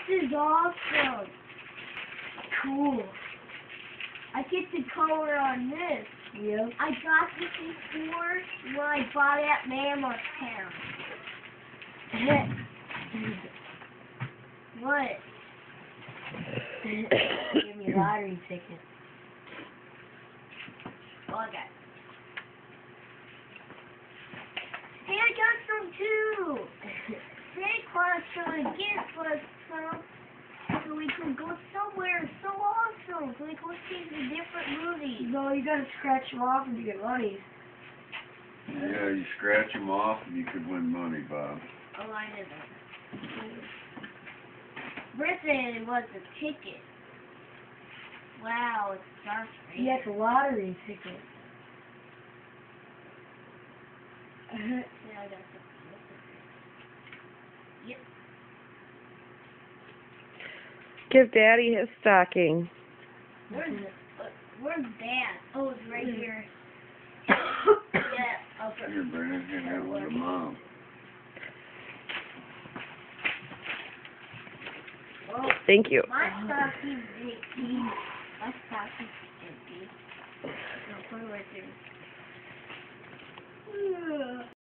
is awesome. Cool. I get the color on this. Yep. I got this before when I bought it at Mammoth Town. What? Give me a lottery ticket. Okay. Hey, I got some too. Santa Claus trying to give us some so we can go somewhere so awesome. So we can see the different movies. No, you gotta scratch them off and you get money. Yeah, you scratch them off and you could win money, Bob. Oh, I did that. Britain was a ticket. Wow, it's dark. Yeah, it's a lottery ticket. Yeah, I got some. Yep. Give Daddy his stocking. Where's Dad? Oh, it's right here. Yeah, I'll put Here, Brandon, hang out with your mom. Oh, Thank you. my stocking's empty. My stocking's empty. No, put it right there.